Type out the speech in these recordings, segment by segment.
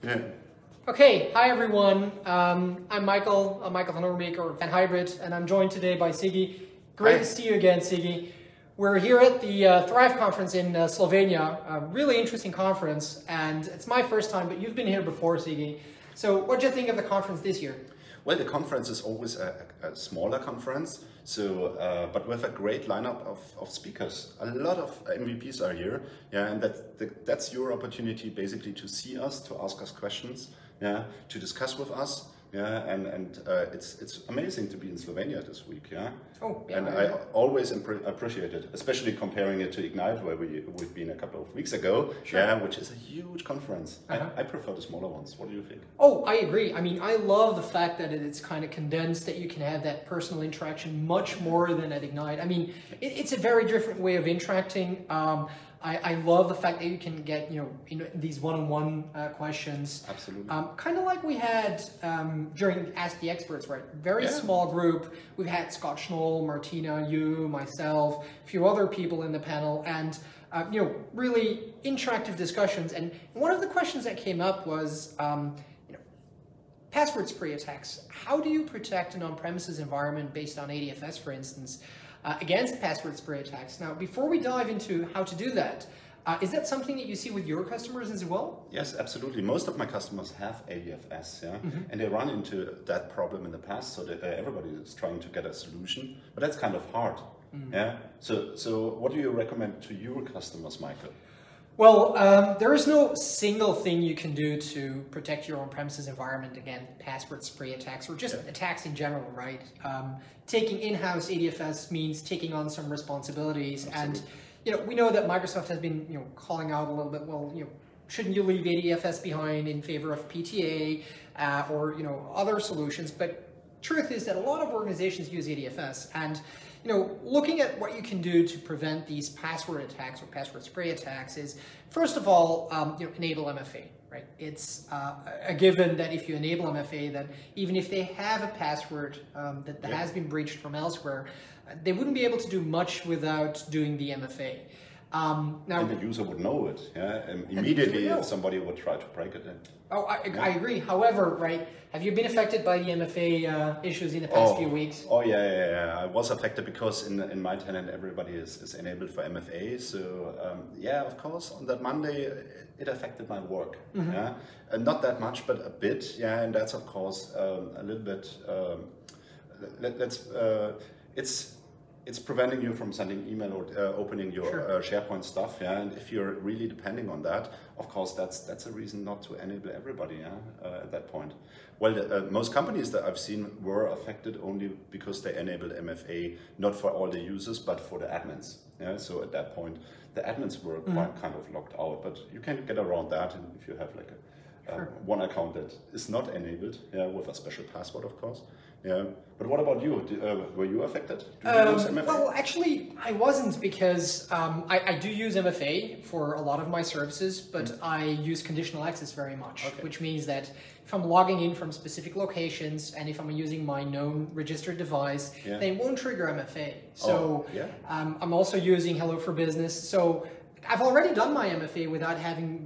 Yeah. Okay, hi everyone. I'm Michael van Horenbeeck or Van Hybrid, and I'm joined today by Sigi. Great to see you again, Sigi. We're here at the Thrive conference in Slovenia, a really interesting conference, and it's my first time, but you've been here before, Sigi. So what do you think of the conference this year? Well, the conference is always a smaller conference, so but with a great lineup of speakers. A lot of MVPs are here, yeah, and that's your opportunity basically to see us, to ask us questions, yeah, to discuss with us, yeah, and it's amazing to be in Slovenia this week, yeah. Oh, yeah, and I always appreciate it, especially comparing it to Ignite, where we've been a couple of weeks ago, sure. Yeah, which is a huge conference. I prefer the smaller ones. What do you think? Oh, I agree. I mean, I love the fact that it's kind of condensed, that you can have that personal interaction much more than at Ignite. I mean, it's a very different way of interacting. I love the fact that you can get, these one-on-one questions. Absolutely. Kind of like we had during Ask the Experts, right? Very small group. We've had Scott Schnoll, Martina, you, myself, a few other people in the panel, and really interactive discussions. And one of the questions that came up was, password spree attacks. How do you protect an on-premises environment based on ADFS, for instance, against password spree attacks? Now, before we dive into how to do that, is that something that you see with your customers as well? Yes, absolutely. Most of my customers have ADFS, yeah, and they run into that problem in the past, so that everybody is trying to get a solution, but that's kind of hard, yeah. So what do you recommend to your customers, Michael? Well, there is no single thing you can do to protect your on-premises environment against password spree attacks or just attacks in general, right? Taking in-house ADFS means taking on some responsibilities. Absolutely. And we know that Microsoft has been calling out a little bit, well, shouldn't you leave ADFS behind in favor of PTA or other solutions? But truth is that a lot of organizations use ADFS, and looking at what you can do to prevent these password attacks or password spree attacks is, first of all, enable MFA, right? It's a given that if you enable MFA, that even if they have a password that has been breached from elsewhere, they wouldn't be able to do much without doing the MFA. Now, and the user would know it, yeah, immediately if somebody would try to break it in. Oh, I agree. However, right, have you been affected by the MFA issues in the past few weeks? Oh, yeah. I was affected because in my tenant everybody is enabled for MFA. So yeah, of course, on that Monday it affected my work. Yeah, and not that much, but a bit. Yeah, and that's of course a little bit. It's preventing you from sending email or opening your SharePoint stuff, yeah. And if you're really depending on that, of course, that's a reason not to enable everybody, yeah, at that point. Well, most companies that I've seen were affected only because they enabled MFA, not for all the users, but for the admins. Yeah. So at that point, the admins were quite kind of locked out, but you can get around that, and if you have like one account that is not enabled, yeah, with a special password, of course. Yeah, but what about you? Were you affected? Do you use MFA? Well, actually, I wasn't, because I do use MFA for a lot of my services, but I use conditional access very much, which means that if I'm logging in from specific locations and if I'm using my known registered device, they won't trigger MFA. So I'm also using Hello for Business. So I've already done my MFA without having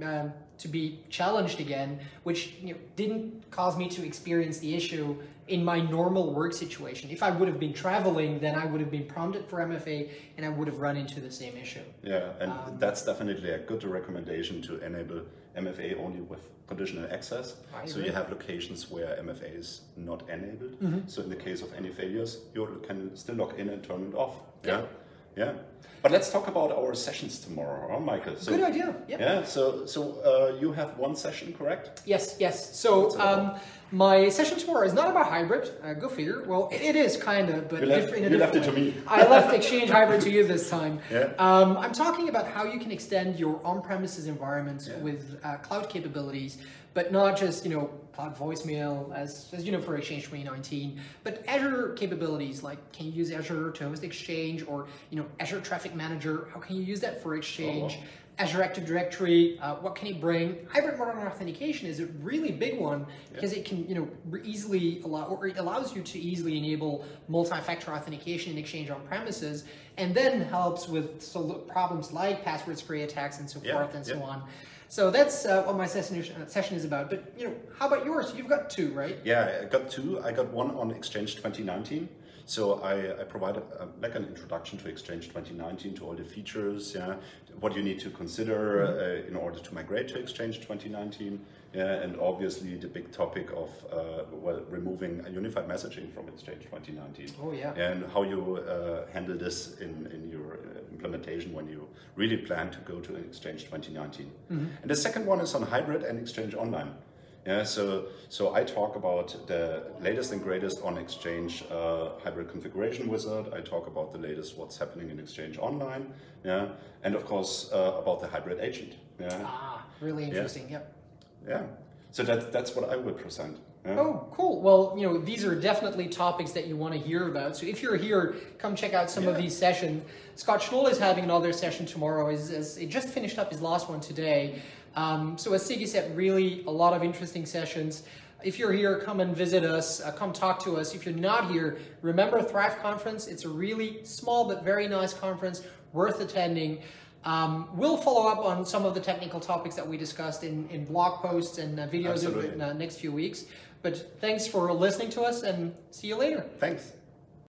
to be challenged again, which didn't cause me to experience the issue in my normal work situation. If I would have been traveling, then I would have been prompted for MFA and I would have run into the same issue. Yeah, and that's definitely a good recommendation to enable MFA only with conditional access. So you have locations where MFA is not enabled. So in the case of any failures, you can still log in and turn it off. Yeah. But let's talk about our sessions tomorrow, huh, Michael? So, good idea. Yeah. So you have one session, correct? Yes. So my session tomorrow is not about hybrid. Go figure. Well, it is kind of, but different. You left it to me. I left Exchange Hybrid to you this time. Yeah. I'm talking about how you can extend your on-premises environments with cloud capabilities, but not just cloud voicemail as you know for Exchange 2019, but Azure capabilities, like can you use Azure to host Exchange, or Azure Traffic Manager, how can you use that for Exchange? Azure Active Directory, what can it bring? Hybrid modern authentication is a really big one because it can, easily allow, or it allows you to easily enable multi-factor authentication in Exchange on premises, and then helps with problems like password spree attacks and so forth and so on. So that's what my session is about. But how about yours? You've got 2, right? Yeah, I got 2. I got one on Exchange 2019. So I provided like an introduction to Exchange 2019, to all the features, yeah, what you need to consider in order to migrate to Exchange 2019, yeah, and obviously the big topic of removing unified messaging from Exchange 2019. Oh yeah. And how you handle this in your implementation when you really plan to go to Exchange 2019. And the second one is on hybrid and Exchange Online. Yeah, so I talk about the latest and greatest on Exchange hybrid configuration wizard. I talk about the latest what's happening in Exchange Online, yeah, and of course about the hybrid agent. Yeah. Ah, really interesting. Yeah. Yep. Yeah. So that's what I will present. Yeah. Oh, cool. Well, these are definitely topics that you want to hear about. So if you're here, come check out some of these sessions. Scott Schnoll is having another session tomorrow. He just finished up his last one today. So as Sigi said, really a lot of interesting sessions. If you're here, come and visit us, come talk to us. If you're not here, remember Thrive Conference. It's a really small but very nice conference, worth attending. We'll follow up on some of the technical topics that we discussed in blog posts and videos in the next few weeks. But thanks for listening to us, and see you later. Thanks.